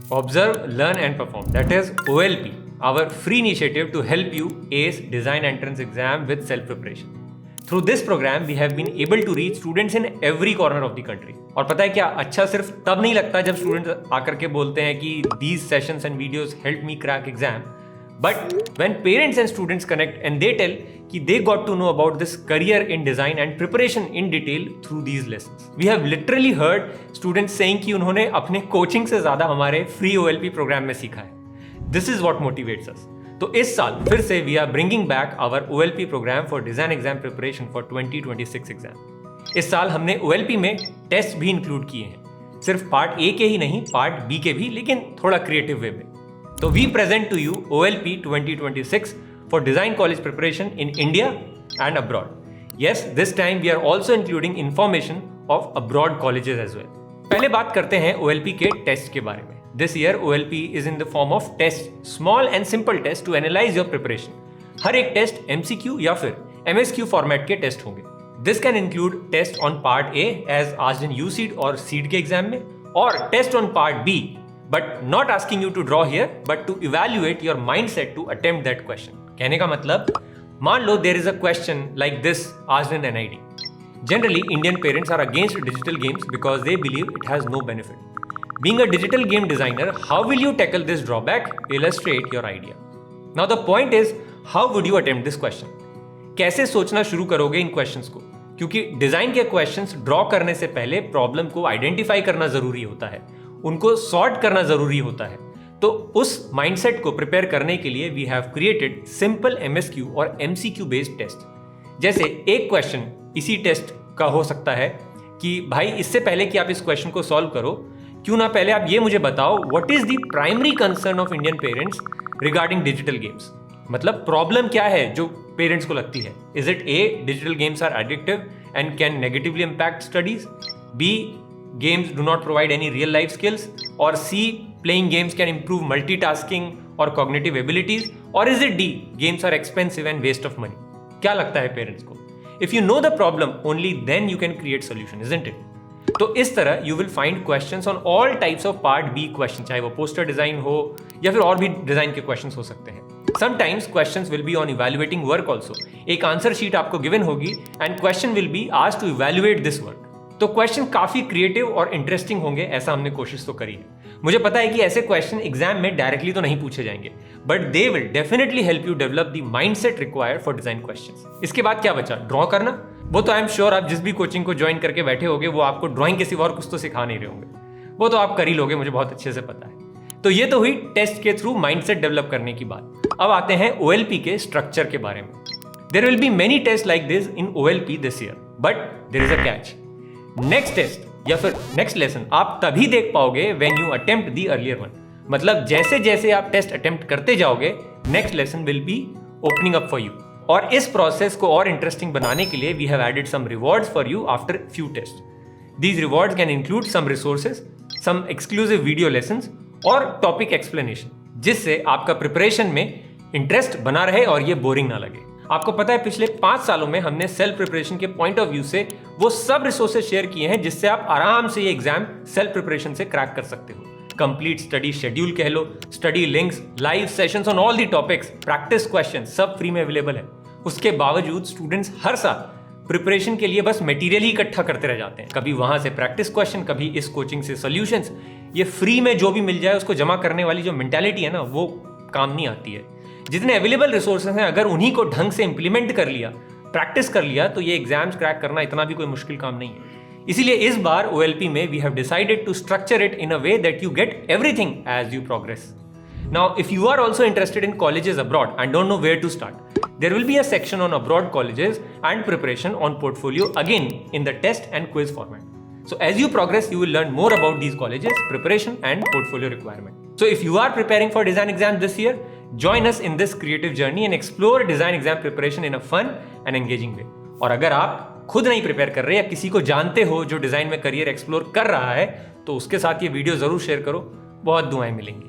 Observe, Learn and Perform, that is OLP, our free initiative to help you ace design entrance exam with self-preparation. Through this program, we have been able to reach students in every corner of the country. और पता है क्या, अच्छा सिर्फ तब नहीं लगता जब स्टूडेंट्स आकर के बोलते हैं कि these sessions and videos helped me crack exam, but when parents and students connect and they tell कि they got to know about this career in design and preparation in detail through these lessons. We have literally heard students saying कि उन्होंने अपने coaching से ज़्यादा हमारे free OLP programme में सीखा है. This is what motivates us. तो इस साल फिर से we are bringing back our OLP programme for design exam preparation for 2026 exam. इस साल हमने OLP में टेस्ट भी इंक्लूड किए हैं, सिर्फ पार्ट ए के ही नहीं, पार्ट बी के भी, लेकिन थोड़ा क्रिएटिव वे में. तो we present to you OLP 2026 for design college preparation in India and abroad. Yes, this time we are also including information of abroad colleges as well. पहले बात करते हैं OLP के टेस्ट के बारे में. This year OLP is in the form of tests, small and simple tests to analyze your preparation. हर एक test MCQ या फिर MSQ फॉर्मेट के टेस्ट होंगे. This can include test on part A as asked in USEED और SEED के exam में, और test on part B, but not asking you to draw here, but to evaluate your mindset to attempt that question. कहने का मतलब, मान लो there is a question like this asked in NID. Generally, Indian parents are against digital games because they believe it has no benefit. Being a digital game designer, how will you tackle this drawback? Illustrate your idea. Now the point is, how would you attempt this question? कैसे सोचना शुरू करोगे इन questions को? क्योंकि design के questions draw करने से पहले प्रॉब्लम को आइडेंटिफाई करना जरूरी होता है, उनको सॉर्ट करना जरूरी होता है. तो उस माइंडसेट को प्रिपेयर करने के लिए we have created simple MSQ और MCQ बेस्ड टेस्ट. जैसे एक क्वेश्चन इसी टेस्ट का हो सकता है कि भाई इससे पहले कि आप इस क्वेश्चन को सॉल्व करो, क्यों ना पहले आप ये मुझे बताओ what is the primary concern of Indian parents regarding digital games. मतलब प्रॉब्लम क्या है जो पेरेंट्स को लगती है. Is it A, digital games are addictive and can negatively impact studies. B, games do not provide any real life skills. और C, playing games can improve multitasking और cognitive abilities. और is it D, games are expensive and waste of money. क्या लगता है parents को? If you know the problem only then you can create solution, isn't it? तो इस तरह you will find questions on all types of part B question, चाहे वो poster design हो या फिर और भी डिजाइन के क्वेश्चंस हो सकते हैं. Sometimes questions will be on evaluating work also. एक आंसर शीट आपको गिवन होगी and question will be asked to evaluate this work. तो क्वेश्चन काफी क्रिएटिव और इंटरेस्टिंग होंगे, ऐसा हमने कोशिश तो करी है. मुझे पता है कि ऐसे क्वेश्चन एग्जाम में डायरेक्टली तो नहीं पूछे जाएंगे, but they will definitely help you develop the mindset required for design questions. इसके बाद क्या बचा? ड्रॉ करना. वो तो आई एम श्योर आप जिस भी कोचिंग को ज्वाइन करके बैठे होगे वो आपको ड्राइंग के सिवा और कुछ तो सिखा नहीं रहे होंगे, वो तो आप कर ही लोगे, मुझे बहुत अच्छे से पता है. तो ये तो हुई टेस्ट के थ्रू माइंडसेट डेवलप करने की बात. अब आते हैं OLP के स्ट्रक्चर के बारे में. There will be many test like this in OLP this year, but there is a catch. Next test या फिर नेक्स्ट लेसन आप तभी देख पाओगे when you attempt the earlier one. मतलब जैसे जैसे आप टेस्ट अटेम्प्ट करते जाओगे, next lesson will be opening up for you. और इस प्रोसेस को और इंटरेस्टिंग बनाने के लिए we have added some rewards for you after few test. These rewards can include some resources, some exclusive video lessons और टॉपिक एक्सप्लेनेशन, जिससे आपका प्रिपरेशन में इंटरेस्ट बना रहे और ये बोरिंग ना लगे. आपको पता है पिछले 5 सालों में हमने सेल्फ प्रिपरेशन के पॉइंट ऑफ व्यू से वो सब रिसोर्सेज शेयर किए हैं जिससे आप आराम से ये एग्जाम सेल्फ प्रिपरेशन से क्रैक कर सकते हो. कंप्लीट स्टडी शेड्यूल कह लो, study links, live sessions on all the topics, practice question, सब फ्री में अवेलेबल है. उसके बावजूद स्टूडेंट्स हर साल प्रिपरेशन के लिए बस मटेरियल ही इकट्ठा करते रह जाते हैं. कभी वहां से प्रैक्टिस क्वेश्चन, कभी इस कोचिंग से सॉल्यूशंस. ये फ्री में जो भी मिल जाए उसको जमा करने वाली जो मेंटालिटी है ना, वो काम नहीं आती है. जितने अवेलेबल रिसोर्सेज हैं, अगर उन्हीं को ढंग से इंप्लीमेंट कर लिया, प्रैक्टिस कर लिया, तो ये एग्जाम्स क्रैक करना इतना भी कोई मुश्किल काम नहीं है. इसीलिए इस बार OLP में we have decided to structure it in a way that you get everything as you progress. Now if you are also interested in colleges abroad and don't know where to start, there will be a section on abroad colleges and preparation on portfolio again in the test and quiz format. So as you progress, you will learn more about these colleges, preparation and portfolio requirement. So if you are preparing for design exam this year, join us in this creative journey and explore design exam preparation in a fun and engaging way. और अगर आप खुद नहीं prepare कर रहे या किसी को जानते हो जो डिजाइन में करियर एक्सप्लोर कर रहा है, तो उसके साथ ये वीडियो जरूर शेयर करो. बहुत दुआएं मिलेंगी.